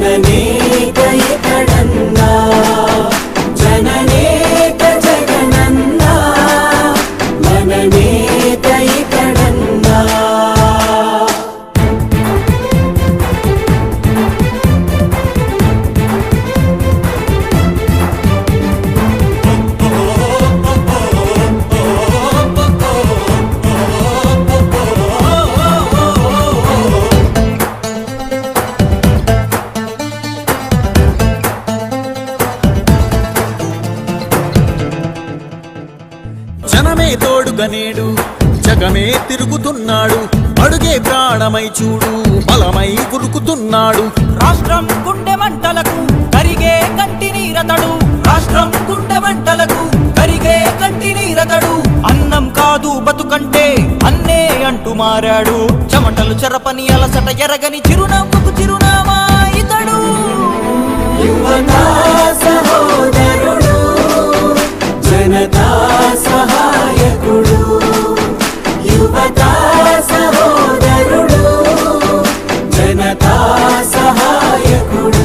జననేత ఇతడన్నా జననేత జగనన్నా మననేత ఇతడన్నా జనమే తోడుగా నేడు జగమే తిరుగుతున్నాడు అడుగే ప్రాణమై చూడు బలమై ఉరుకుతున్నాడు రాష్ట్రం గుండె మంటలకు కరిగే కంటి నీరతడు రాష్ట్రం గుండె మంటలకు కరిగే కంటి నీరతడు అన్నం కాదు బతుకంటే అన్నే అంటూ మారాడు చెమటలు చెరపని అలసట ఎరగని చిరునవ్వుకు చిరునామా ఇతడు యువతా సహోదరుడు జనతా సహాయకుడు యువతా సహోదరుడు జనతా సహాయకుడు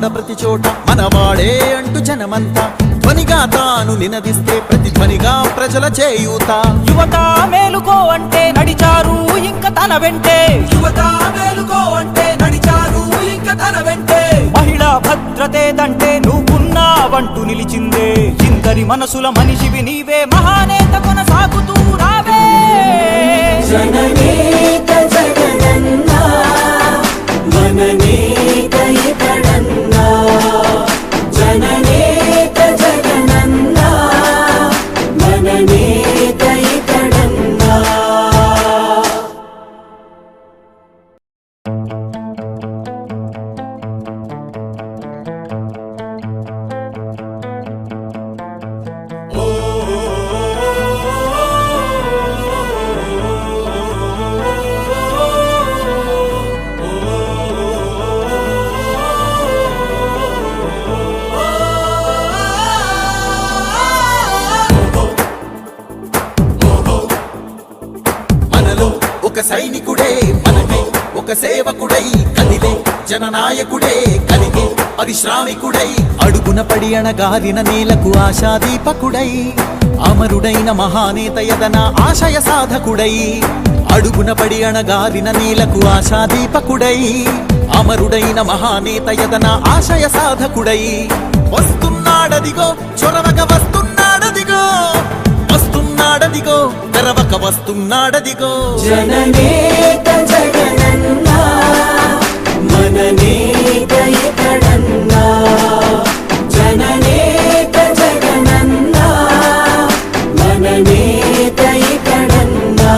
ప్రతి చోట మనవాడే అంటూ జనమంతా ధ్వనిగా తాను నినదిస్తే ప్రతిధ్వనిగా ప్రజల చేయూత యువత మేలుకో అంటే నడిచారు ఇంకా తన వెంటే యువత మేలుకో అంటే నడిచారు ఇంకా తన వెంటే మహిళా భద్రతేదంటే నువ్వున్నావంటూ నిలిచిందే ఇందరి మనసుల మనిషివి నీవే మహానేత కొనసాగుతూ రావే జననేత జగనన్నా మననేత ఇతడన్నా జననేత జగనన్నా మననేత ఇతడన్నా ఒక సైనికుడే మనమే ఒక సేవకుడై కదిలే జననాయకుడే కలిగే పరిశ్రామికుడై అడుగున పడి అణగారిన నేలకు ఆశాదీపకుడై అమరుడైన మహానేత యదన ఆశయ సాధకుడై అడుగున పడి అణగారిన నేలకు ఆశాదీపకుడై అమరుడైన మహానేత యదన ఆశయ సాధకుడై వస్తున్నాడదిగో చొరవక వస్తున్నాడదిగో వస్తున్నాడదిగో తెరవక వస్తున్నాడదిగో జననేత జగనన్నా మననేత ఇతడన్నా జననేత జగనన్నా మననేత ఇతడన్నా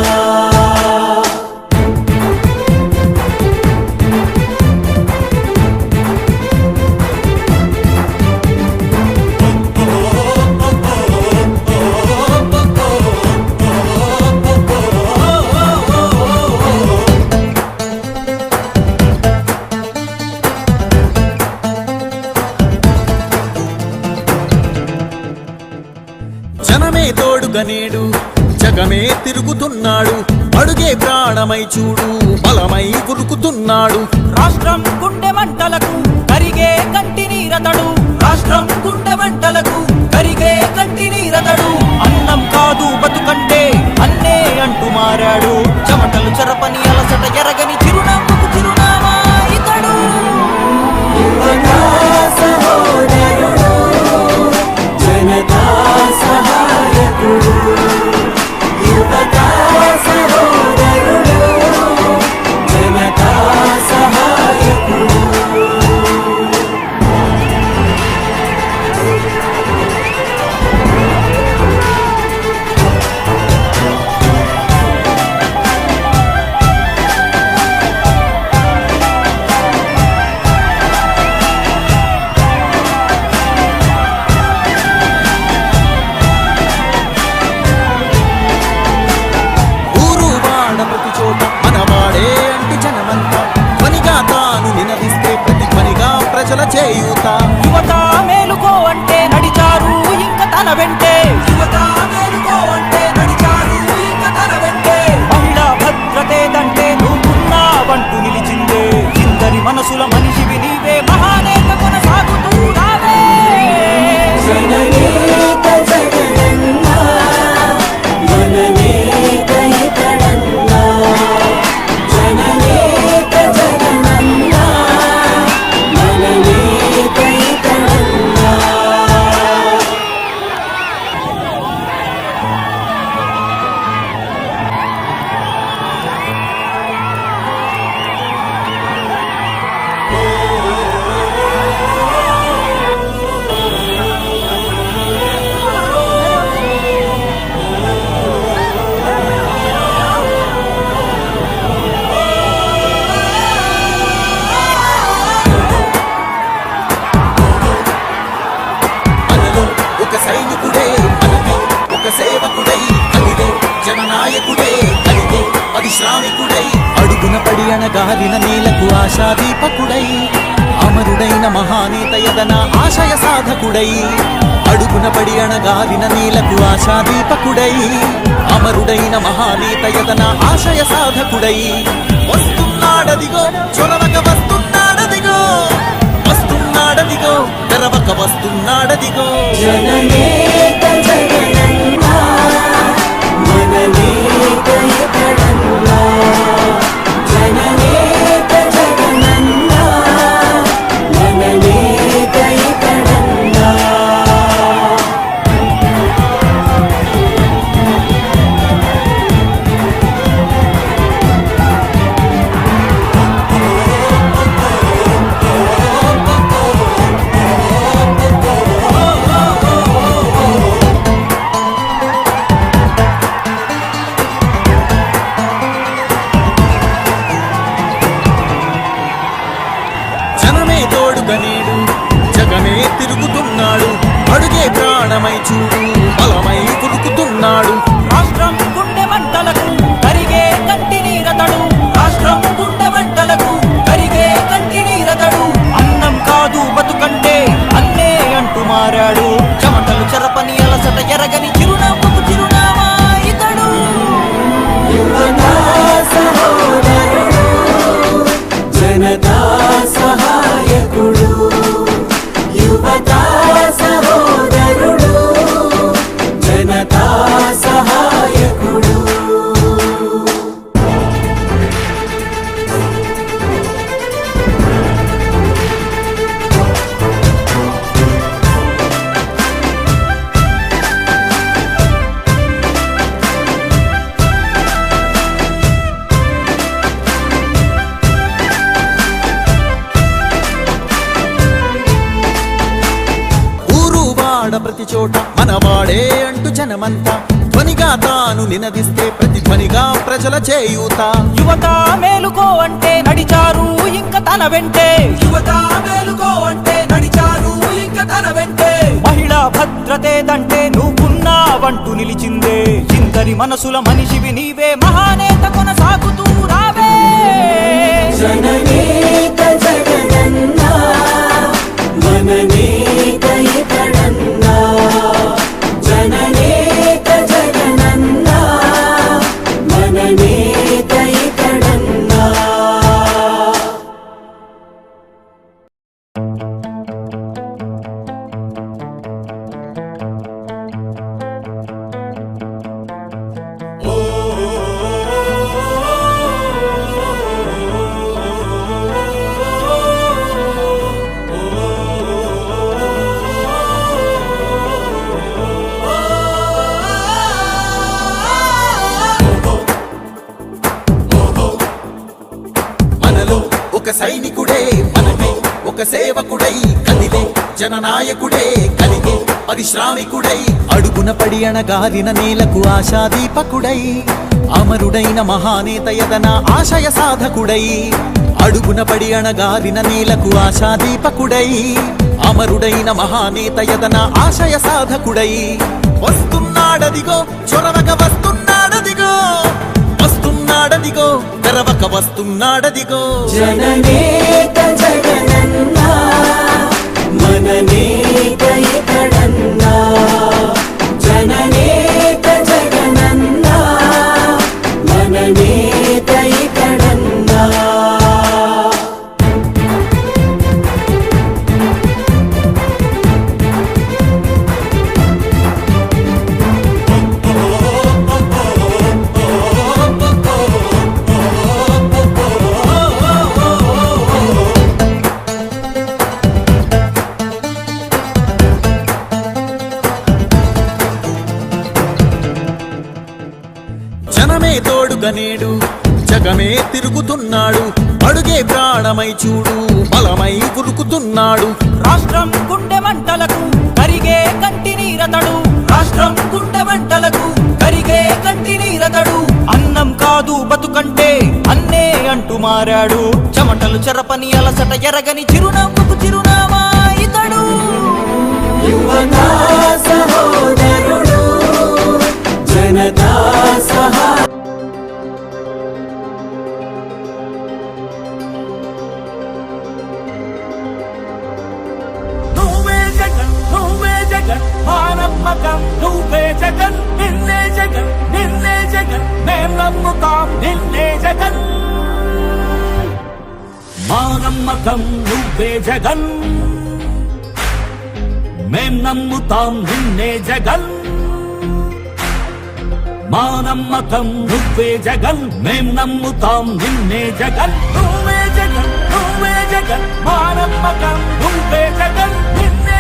జనమే తోడుగా నేడు జగమే తిరుగుతున్నాడు అడుగే ప్రాణమై చూడు బలమై ఉరుకుతున్నాడు రాష్ట్రం గుండె మంటలకు కరిగే కంటి నీరతడు రాష్ట్రం గుండె మంటలకు కరిగే కంటి నీరతడు అన్నం కాదు బతుకంటే అన్నే అంటూ మారాడు చెమటలు చెరపని అలసట ఎరగని చిరునవ్వుకు చిరునామా ఇతడు యువతా సహోదరుడు జనతా సహాయకుడు యువతా సహోదరుడు జనతా సహాయకుడు వెంటే యువత మేలుకో అంటే నడిచారు ఇంక తన వెంటే మహిళా భద్రతేదంటే నువ్వున్నావంటూ నిలిచిందే ఇందరి మనసుల మనిషివి నీవే మహానేత కొనసాగుతూ రావే జననేత జగనన్నా మననేత ఇతడన్నా జననేత జగనన్నా మననేత ఇతడన్నా మనలో ఒక సైనికుడే మనకి ఒక సేవకుడై అదిగే జననాయకుడే అదిగే అది శ్రామికుడై అడుగున పడి అణగారిన నేలకు ఆశాదీపకుడై అమరుడైన మహానేత యదన ఆశయ సాధకుడై అడుగున పడి అణగారిన నేలకు ఆశాదీపకుడై అమరుడైన మహానేత యదన ఆశయ సాధకుడై వస్తున్నాడదిగో చొరవక వస్తున్నాడదిగో వస్తున్నాడదిగో తెరవక వస్తున్నాడదిగో జననేత జగనన్నా మననేత ఇతడన్నా జననేత జగనన్నా మననేత ఇతడన్నా జనమే తోడుగా నేడు జగమే తిరుగుతున్నాడు అడుగే ప్రాణమై చూడు బలమై కురుకుతున్నాడు రాష్ట్రం గుండె మంటలకు కరిగే కంటి నీరతడు రాష్ట్రం గుండె మంటలకు కరిగే కంటి నీరతడు అన్నం కాదు బతుకంటే అన్నే అంటూ మారాడు చెమటలు చెరపని అలసట ఎరగని చిరునవ్వుకు చిరునామా ఇతడు యువతా సహోదరుడు జనతా సహాయకుడు యువతా సహోదరుడు జనతా సహాయకుడు ఊరు వాడ ప్రతి చోట మనవాడే అంటూ జనమంతా ధ్వనిగా తాను నినదిస్తే ప్రతి ధ్వనిగా ప్రజల చేయూత యువత మేలుకో అంటే నడిచారు ఇంక తన వెంటే యువత మేలుకో అంటే నడిచారు ఇంక తన వెంటే మహిళా భద్రతేదంటే నువ్వున్నావంటూ నిలిచిందే ఇందరి మనసుల మనిషివి నీవే మహానేత కొనసాగుతూ రావే జననేత జగనన్నా మననేత ఇతడన్నా జననేత జగనన్నా మననేత ఇతడన్నా మనలో ఒక సైనికుడే మనకి ఒక సేవకుడై కదిలే జననాయకుడే కలిగే అది శ్రామికుడై అడుగున పడి అణగారిన నేలకు ఆశాదీపకుడై అమరుడైన మహానేత యదన ఆశయ సాధకుడై అడుగున పడి అణగారిన నేలకు ఆశాదీపకుడై అమరుడైన మహానేత యదన ఆశయ సాధకుడై వస్తున్నాడదిగో చొరవక వస్తున్నాడదిగో వస్తున్నాడదిగో తెరవక వస్తున్నాడదిగో జననేత జగనన్నా మననేత ఇతడన్నా జనమే తోడుగా నేడు జగమే తిరుగుతున్నాడు అడుగే ప్రాణమై చూడు బలమై ఉరుకుతున్నాడు రాష్ట్రం గుండె మంటలకు కరిగే కంటి నీరతడు రాష్ట్రం గుండె మంటలకు కరిగే కంటి నీరతడు అన్నం కాదు బతుకంటే అన్నే అంటూ మారాడు చెమటలు చెరపని అలసట ఎరగని చిరునవ్వుకు చిరునామా ఇతడు యువతా సహోదరుడు జనతా సహా నువ్వే జగన్ మా నమ్మకం నువ్వే జగన్ నిన్నే జగన్ మేం నమ్ముతాం నిన్నే జగన్ మా నమ్మకం నువ్వే జగన్ మేం నమ్ముతాం నిన్నే జగన్ మా నమ్మకం నువ్వే జగన్ మేం నమ్ముతాం నిన్నే జగన్ నువ్వే జగన్ మా నమ్మకం నువ్వే జగన్ నిన్నే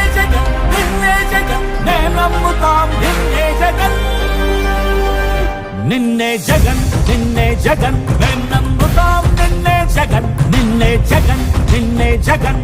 జగన్ మేం నమ్ముతాం నిన్నే జగన్ నిన్నే జగన్ మేం నమ్ముతాం నిన్నే జగన్